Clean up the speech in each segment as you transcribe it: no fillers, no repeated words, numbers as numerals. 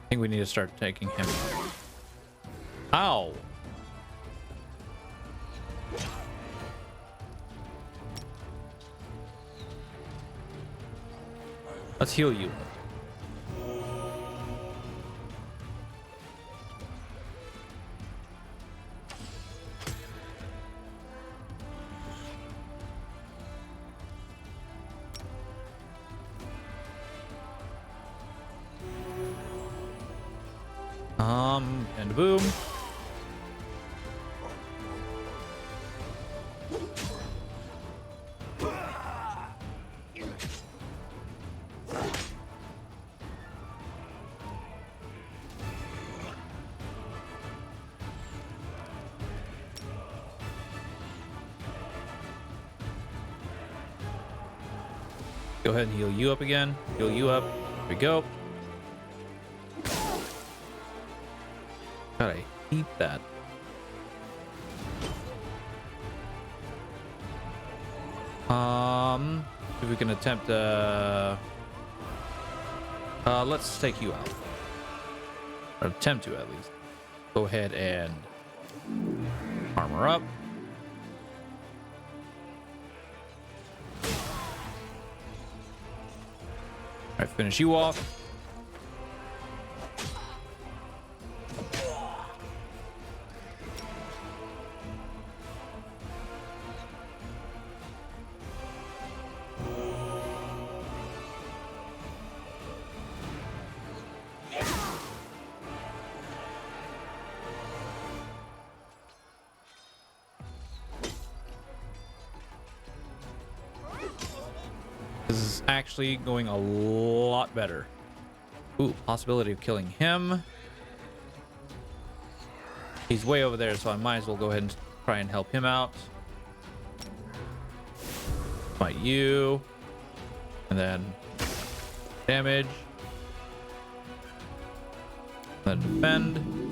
I think we need to start taking him. Ow! Let's heal you. And boom. Go ahead and heal you up again. Heal you up. Here we go. God, I hate that. If we can attempt let's take you out. Or attempt to, at least. Go ahead and armor up. Alright, finish you off. This is actually going a lot better. Ooh, possibility of killing him. He's way over there, so I might as well go ahead and try and help him out. Fight you. And then damage. Then defend.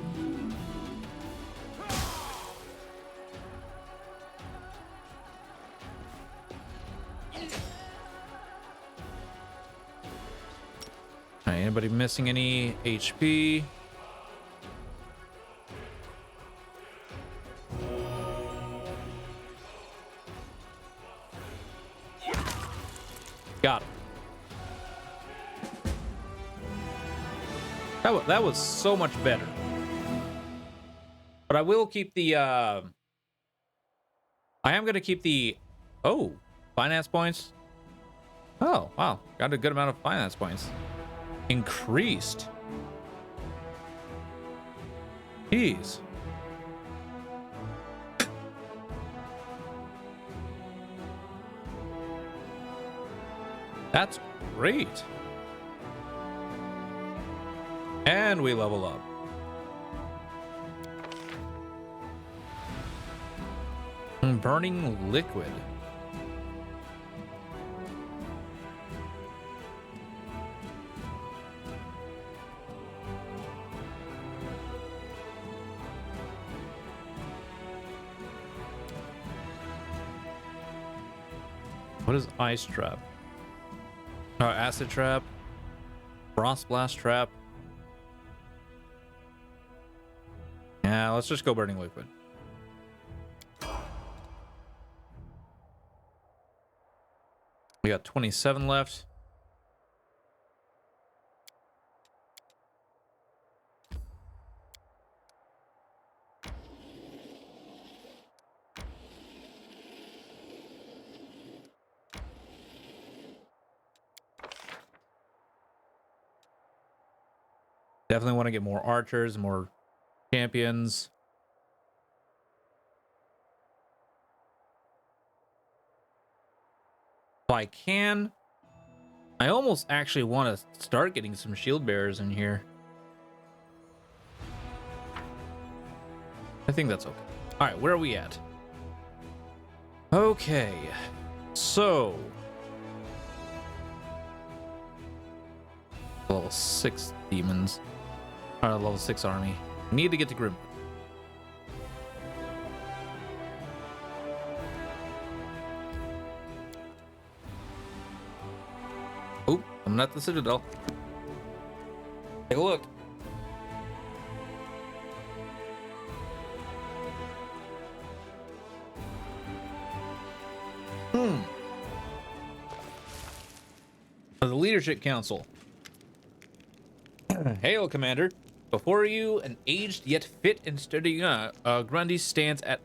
Alright, anybody missing any HP? Got him. That was so much better. But I will keep the I am going to keep the finance points. Oh, wow. Got a good amount of finance points. Increased. Jeez. That's great. And we level up. Burning liquid. What is ice trap? Acid trap. Frost blast trap. Yeah, let's just go burning liquid. We got 27 left. Definitely want to get more archers, more champions. If I can, I almost actually want to start getting some shield bearers in here. I think that's okay. All right, where are we at? Okay, so level 6 demons. Or level 6 army. Need to get to Grim. Oh, I'm not the Citadel. Take a look. For the Leadership Council. Hail, Commander. Before you, an aged yet fit and sturdy Grundy stands at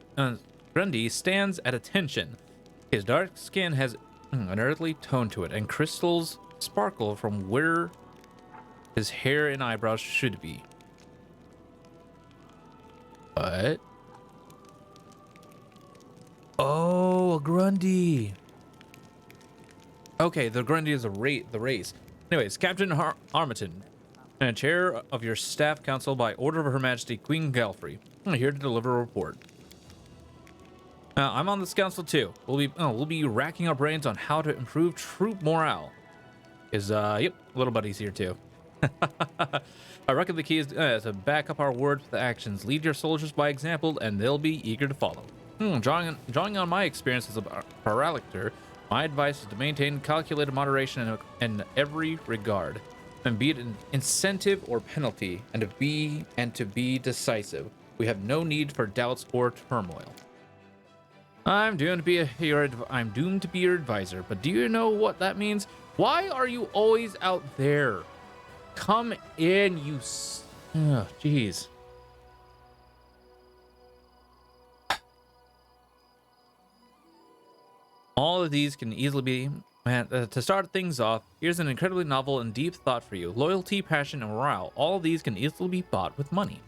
attention. His dark skin has an earthly tone to it, and crystals sparkle from where his hair and eyebrows should be. What? Oh, a Grundy. Okay, the Grundy is the race. Anyways, Captain Armiton, and chair of your staff council by order of Her Majesty Queen Galfrey. I'm here to deliver a report. I'm on this council too. We'll be racking our brains on how to improve troop morale. Yep, little buddy's here too. I reckon the key is to back up our words with actions. Lead your soldiers by example, and they'll be eager to follow. Drawing on my experience as a paralector, my advice is to maintain calculated moderation in every regard, and be it an incentive or penalty, and to be decisive. We have no need for doubts or turmoil. I'm doomed to be your advisor, but do you know what that means? Why are you always out there? Come in, you. Oh, jeez. All of these can easily be. To start things off, here's an incredibly novel and deep thought for you. Loyalty, passion, and morale. All of these can easily be bought with money.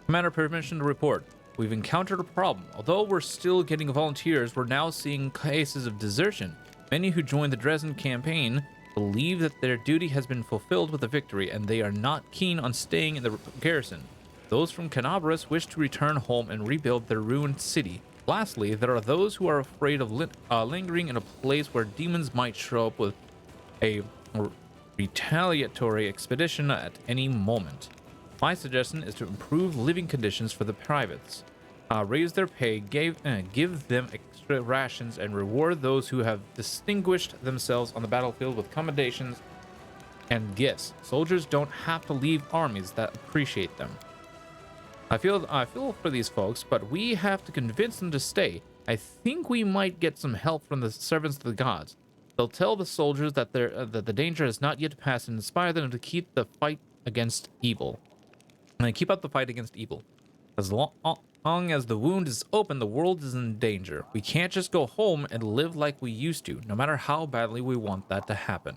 Commander, permission to report. We've encountered a problem. Although we're still getting volunteers, we're now seeing cases of desertion. Many who joined the Dresden campaign believe that their duty has been fulfilled with a victory, and they are not keen on staying in the garrison. Those from Canabras wish to return home and rebuild their ruined city. Lastly, there are those who are afraid of lingering in a place where demons might show up with a retaliatory expedition at any moment. My suggestion is to improve living conditions for the privates. Raise their pay, give them extra rations, and reward those who have distinguished themselves on the battlefield with commendations and gifts. Soldiers don't have to leave armies that appreciate them. I feel for these folks, but we have to convince them to stay. I think we might get some help from the servants of the gods. They'll tell the soldiers that the danger has not yet passed and inspire them to keep the fight against evil. And keep up the fight against evil. As long as the wound is open, the world is in danger. We can't just go home and live like we used to, no matter how badly we want that to happen.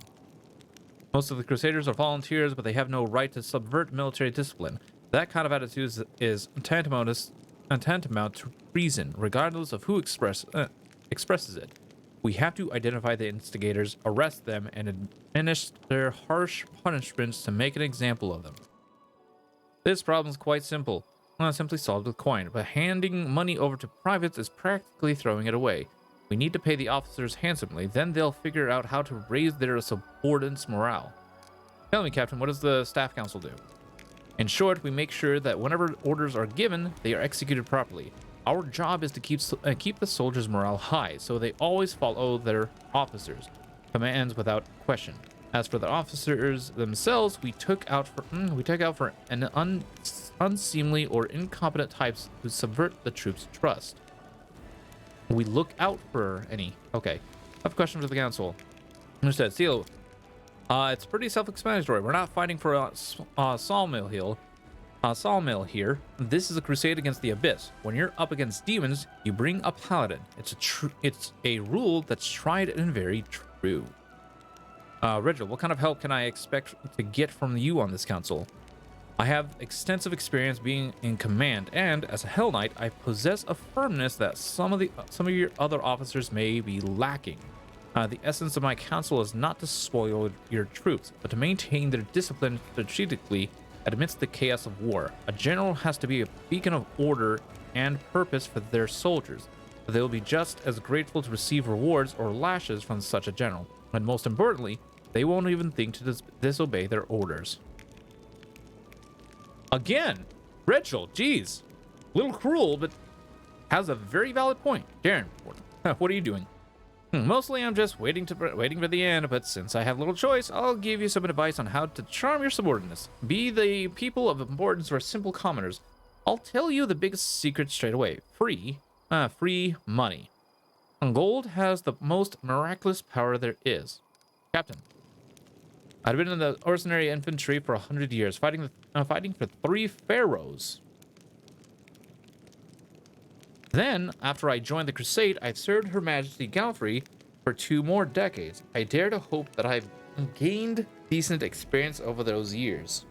Most of the Crusaders are volunteers, but they have no right to subvert military discipline. That kind of attitude is tantamount to treason, regardless of who expresses it. We have to identify the instigators, arrest them, and administer harsh punishments to make an example of them. This problem is quite simple. Simply solved with coin, but handing money over to privates is practically throwing it away. We need to pay the officers handsomely, then they'll figure out how to raise their subordinates' morale. Tell me, Captain, what does the Staff Council do? In short, we make sure that whenever orders are given, they are executed properly. Our job is to keep the soldiers' morale high, so they always follow their officers' commands without question. As for the officers themselves, we take out for unseemly or incompetent types who subvert the troops' trust. We look out for any. Okay, I have a question for the council. Understood. Seal. It's pretty self-explanatory. We're not fighting for a sawmill here. This is a crusade against the abyss. When you're up against demons, you bring a paladin. It's a rule that's tried and very true. Reginald, what kind of help can I expect to get from you on this council? I have extensive experience being in command, and as a Hell Knight, I possess a firmness that some of your other officers may be lacking. The essence of my council is not to spoil your troops, but to maintain their discipline strategically amidst the chaos of war. A general has to be a beacon of order and purpose for their soldiers. They will be just as grateful to receive rewards or lashes from such a general. And most importantly, they won't even think to disobey their orders. Again, Rachel, geez, a little cruel, but has a very valid point. Darren, what are you doing? Mostly I'm just waiting for the end, but since I have little choice, I'll give you some advice on how to charm your subordinates. Be the people of importance or simple commoners. I'll tell you the biggest secret straight away. Free money. Gold has the most miraculous power there is. Captain, I'd been in the ordinary infantry for 100 years, fighting for 3 pharaohs. Then, after I joined the Crusade, I served Her Majesty Galfrey for 2 more decades. I dare to hope that I've gained decent experience over those years.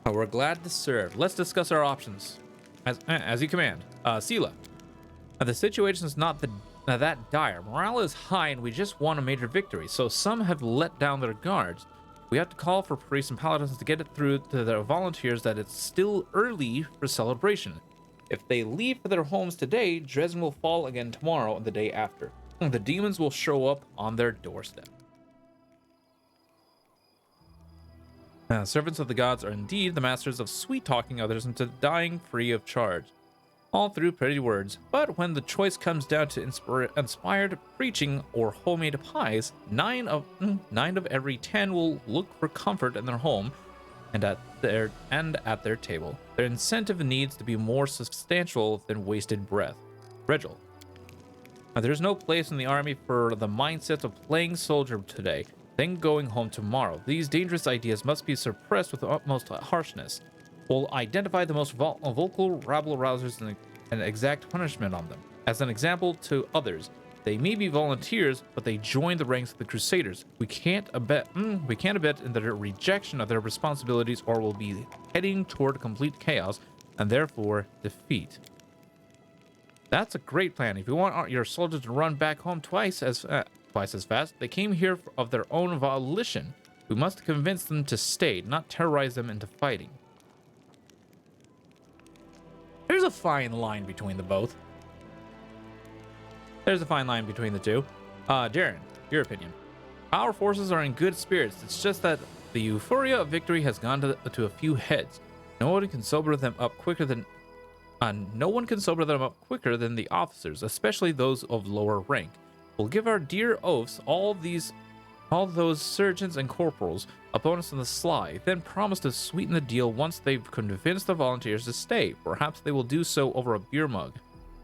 We're glad to serve. Let's discuss our options. As you command. Sela. The situation is not that dire. Morale is high and we just won a major victory, so some have let down their guards. We have to call for priests and paladins to get it through to their volunteers that it's still early for celebration. If they leave for their homes today, Dresden will fall again tomorrow and the day after. The demons will show up on their doorstep. Servants of the gods are indeed the masters of sweet-talking others into dying free of charge. All through pretty words, but when the choice comes down to inspired preaching or homemade pies, 9 of every 10 will look for comfort in their home and at their table. Their incentive needs to be more substantial than wasted breath. Regil. There's no place in the army for the mindset of playing soldier today, then going home tomorrow. These dangerous ideas must be suppressed with the utmost harshness. We'll identify the most vocal rabble-rousers and exact punishment on them. As an example to others, they may be volunteers, but they join the ranks of the Crusaders. We can't abet in their rejection of their responsibilities, or we'll be heading toward complete chaos and therefore defeat. That's a great plan. If you want your soldiers to run back home twice as fast, they came here of their own volition. We must convince them to stay, not terrorize them into fighting. There's a fine line between the both. There's a fine line between the two. Darren, your opinion. Our forces are in good spirits. It's just that the euphoria of victory has gone to a few heads. No one can sober them up quicker than the officers, especially those of lower rank. We'll give our dear oafs, all those sergeants and corporals, a bonus on the sly, then promise to sweeten the deal once they've convinced the volunteers to stay. Perhaps they will do so over a beer mug,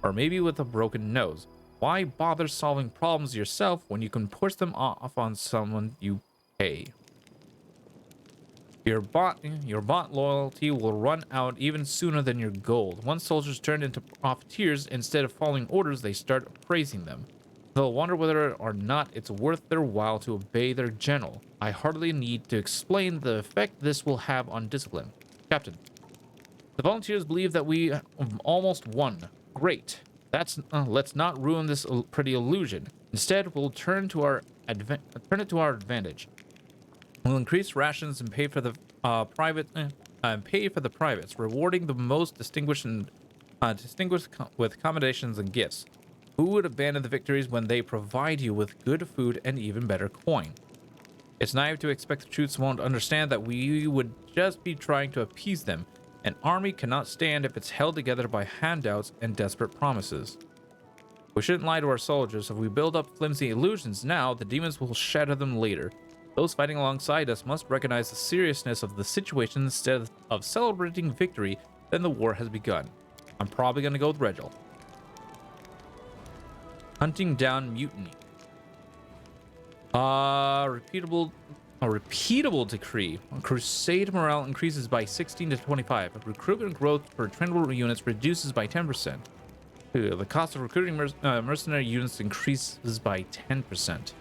or maybe with a broken nose. Why bother solving problems yourself when you can push them off on someone you pay? Your bot loyalty will run out even sooner than your gold. Once soldiers turn into profiteers, instead of following orders, they start praising them. They'll wonder whether or not it's worth their while to obey their general. I hardly need to explain the effect this will have on discipline. Captain, the volunteers believe that we almost won. Great. Let's not ruin this pretty illusion. Instead, we'll turn it to our advantage. We'll increase rations and pay for the privates, rewarding the most distinguished with accommodations and gifts. Who would abandon the victories when they provide you with good food and even better coin? It's naive to expect the troops won't understand that we would just be trying to appease them. An army cannot stand if it's held together by handouts and desperate promises. We shouldn't lie to our soldiers. If we build up flimsy illusions now, the demons will shatter them later. Those fighting alongside us must recognize the seriousness of the situation. Instead of celebrating victory, then the war has begun. I'm probably going to go with Regil. Hunting down mutiny. A repeatable decree. Crusade morale increases by 16 to 25. Recruitment growth for trendable units reduces by 10%. The cost of recruiting mercenary units increases by 10%.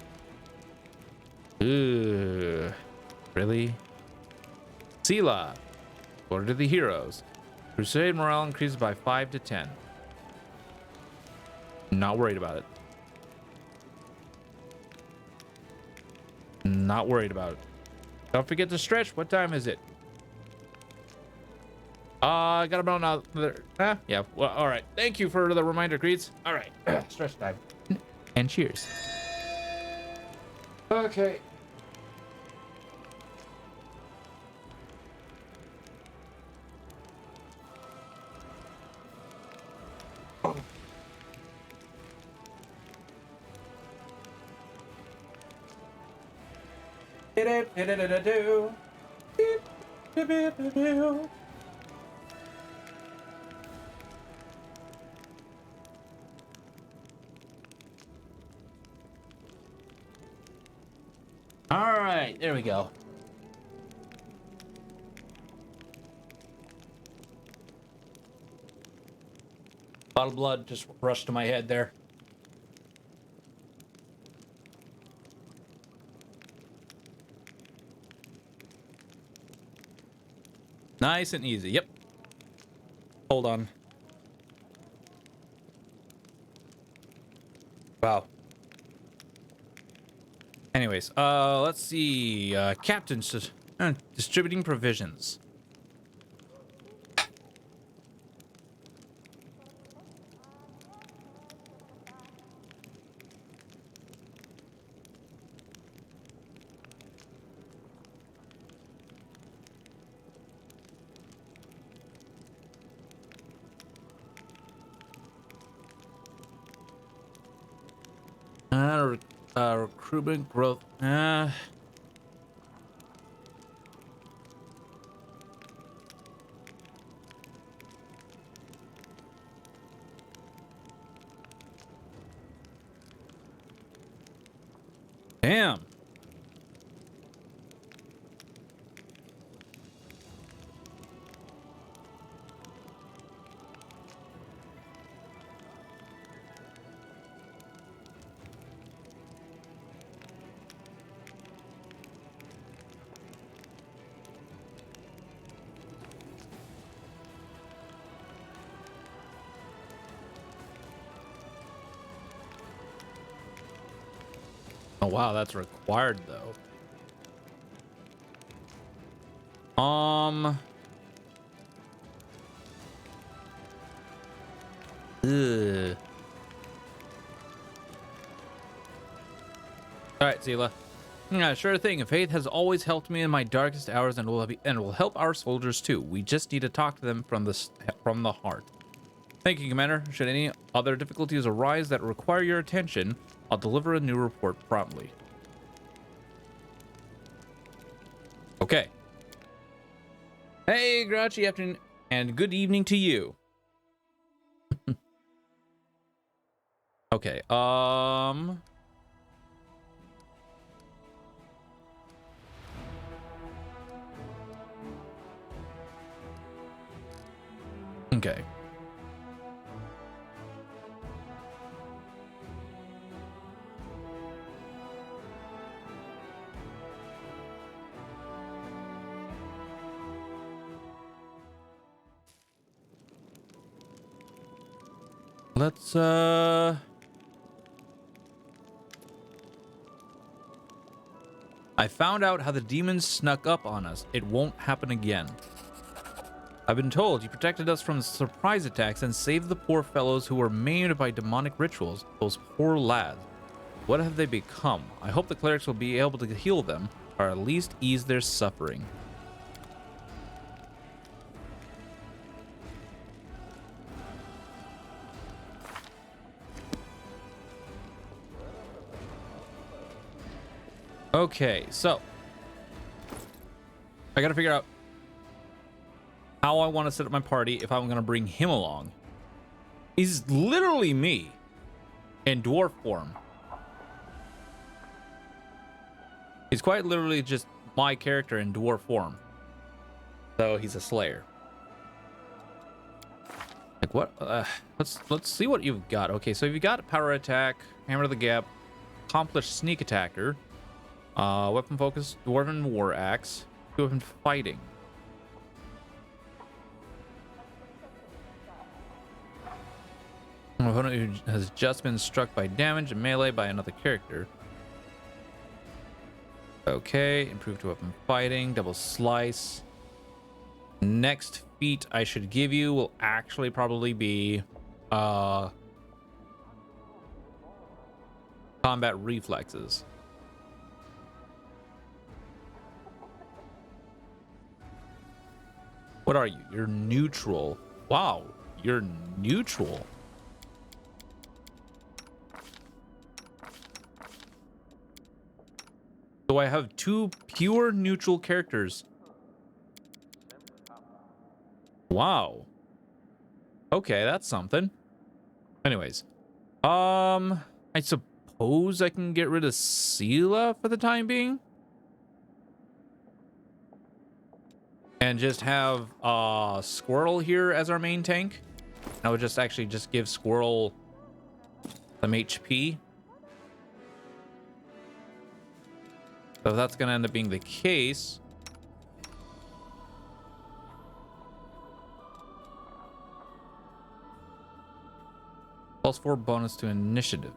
Really? Sela. Order to the heroes. Crusade morale increases by 5 to 10. Not worried about it. Not worried about it. Don't forget to stretch. What time is it? I got about now. Yeah. Well, all right. Thank you for the reminder, Creeds. All right. Stretch time. And cheers. Okay. All right, there we go. A lot of blood just rushed to my head there. Nice and easy. Yep. Hold on. Wow. Anyways, let's see. Captain's just distributing provisions. Recruitment growth. Damn. Oh wow, that's required though. Ugh. All right, Zila. Yeah, sure thing. Faith has always helped me in my darkest hours, and will help our soldiers too. We just need to talk to them from the heart. Thank you, Commander. Should any other difficulties arise that require your attention, I'll deliver a new report promptly. Okay. Hey, grouchy afternoon, and good evening to you. Okay. Okay. Let's I found out how the demons snuck up on us. It won't happen again. I've been told you protected us from surprise attacks and saved the poor fellows who were maimed by demonic rituals. Those poor lads. What have they become? I hope the clerics will be able to heal them, or at least ease their suffering. Okay, so I gotta figure out how I want to set up my party if I'm gonna bring him along. He's literally me in dwarf form. He's quite literally just my character in dwarf form. So he's a slayer. Like what? Let's see what you've got. Okay, so you've got power attack, hammer to the gap, accomplished sneak attacker, weapon focus, dwarven war axe, weapon fighting. An opponent who has just been struck by damage and melee by another character. Okay, improved weapon fighting, double slice. Next feat I should give you will actually probably be combat reflexes. What are you? You're neutral. Wow, you're neutral. So I have two pure neutral characters. Wow. Okay, that's something. Anyways, I suppose I can get rid of Sela for the time being. and just have Squirrel here as our main tank. I would just actually just give Squirrel some HP. So if that's going to end up being the case, +4 bonus to initiative.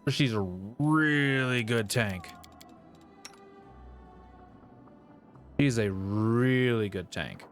She's a really good tank. She's a really good tank.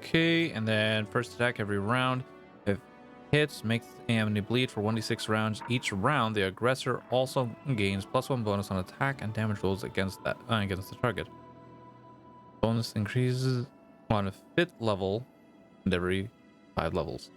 Okay, and then first attack every round. If hits, makes the enemy bleed for 1d6 rounds. Each round, the aggressor also gains +1 bonus on attack and damage rolls against the target. Bonus increases on a 5th level and every 5 levels.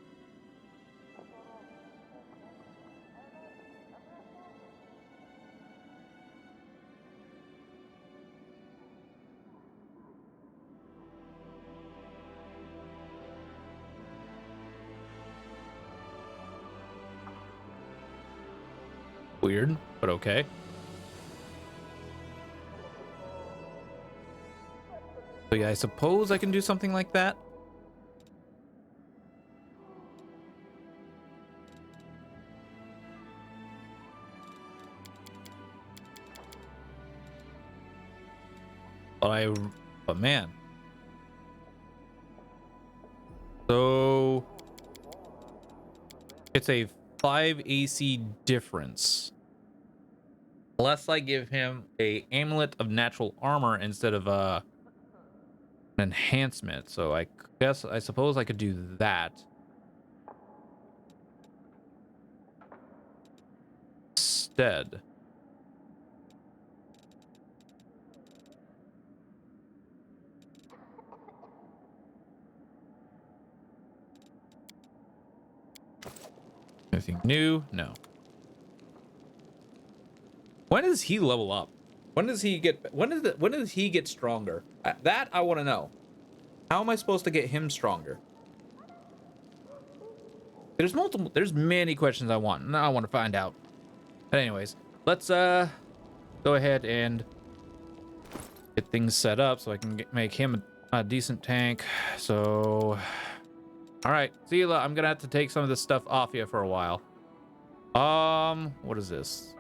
Weird, but okay. So yeah, I suppose I can do something like that. But man. So it's a 5 AC difference. Unless I give him a amulet of natural armor instead of an enhancement. So I suppose I could do that. Instead. Anything new? No. When does he level up? When does he get stronger? That I want to know. How am I supposed to get him stronger? There's many questions I want to find out. But anyways, let's go ahead and get things set up so I can make him a decent tank. So all right, Zila, I'm gonna have to take some of this stuff off you for a while. What is this?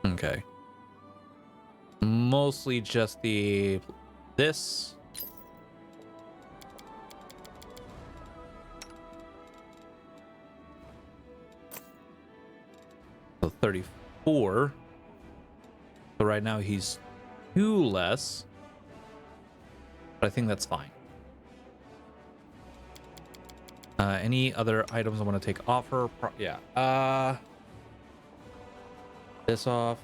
Okay. Mostly just this. So 34. So right now he's 2 less. But I think that's fine. Any other items I want to take off her? Yeah. This off.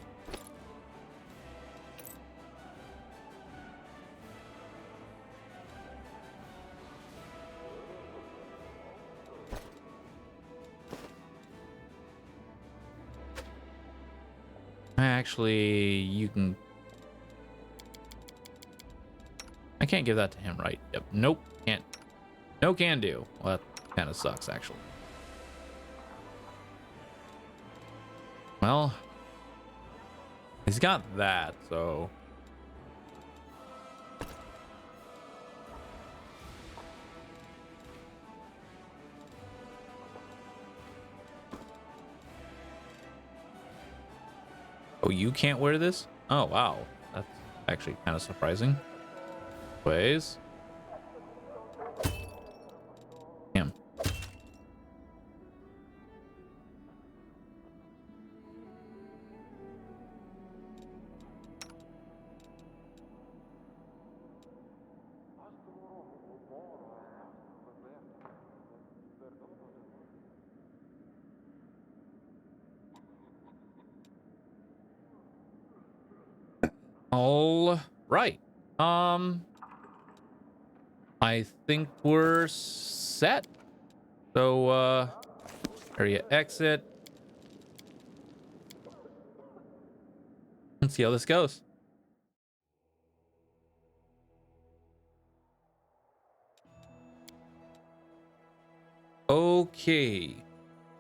Actually, you can. I can't give that to him, right? Yep. Nope. Can't. No can do. Well, that kind of sucks, actually. Well, he's got that, so. Oh, you can't wear this? Oh, wow. That's actually kind of surprising. Ways. Damn. All right. I think we're set. So, area exit. Let's see how this goes. Okay.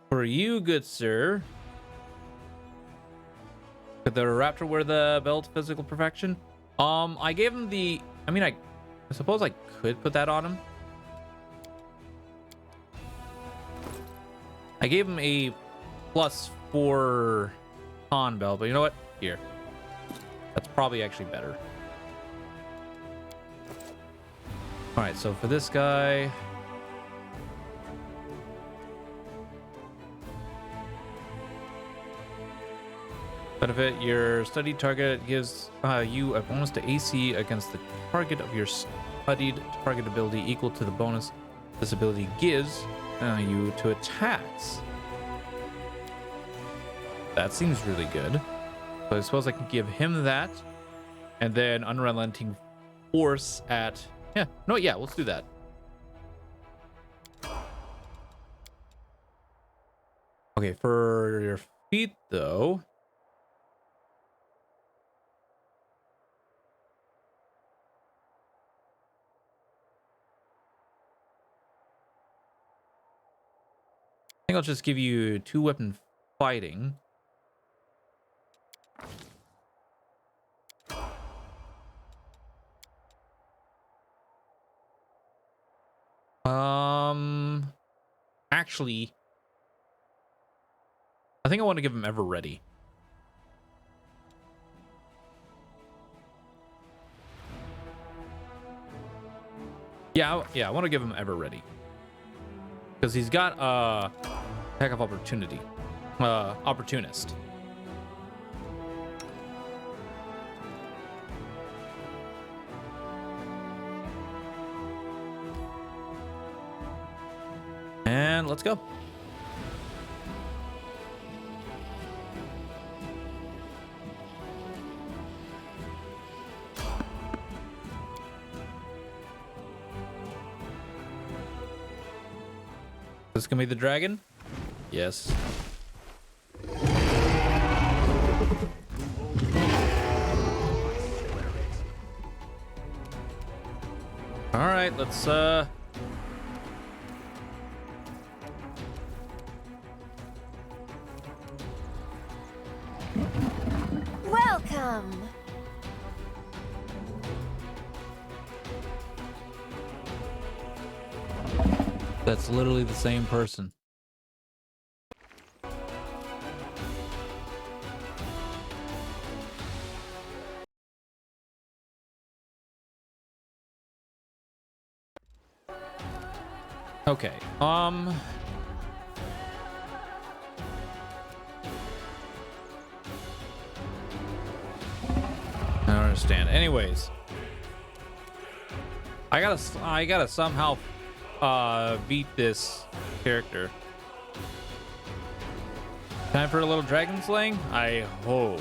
For you, good sir. Could the raptor wear the belt physical perfection? I gave him the... I mean, I suppose I could put that on him. I gave him a +4 con belt, but you know what? Here. That's probably actually better. Alright, so for this guy... benefit, your studied target gives you a bonus to AC against the target of your studied target ability equal to the bonus this ability gives you to attacks. That seems really good. So I suppose I can give him that. And then unrelenting force at... yeah, no, yeah, let's do that. Okay, for your feet, though... I think I'll just give you 2-weapon fighting. Actually, I think I want to give him ever ready. Yeah, I want to give him ever ready. Because he's got a heck of opportunity. Opportunist. And let's go. This gonna be the dragon? Yes. All right, let's Welcome. That's literally the same person. Okay. I don't understand. Anyways, I gotta somehow beat this character. Time for a little dragon slaying? I hope.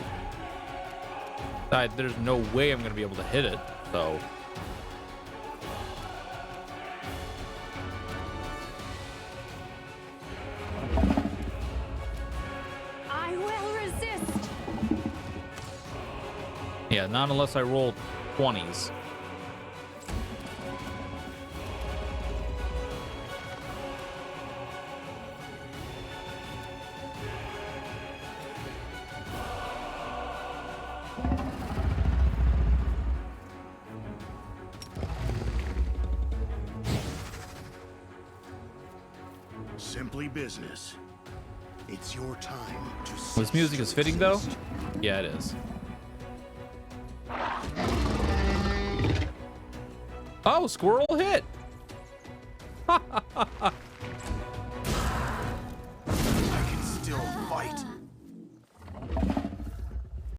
There's no way I'm gonna be able to hit it, so. I will resist. Yeah, not unless I roll 20s. Simply business. It's your time to. This music is fitting, though. Yeah, it is. Oh, squirrel hit.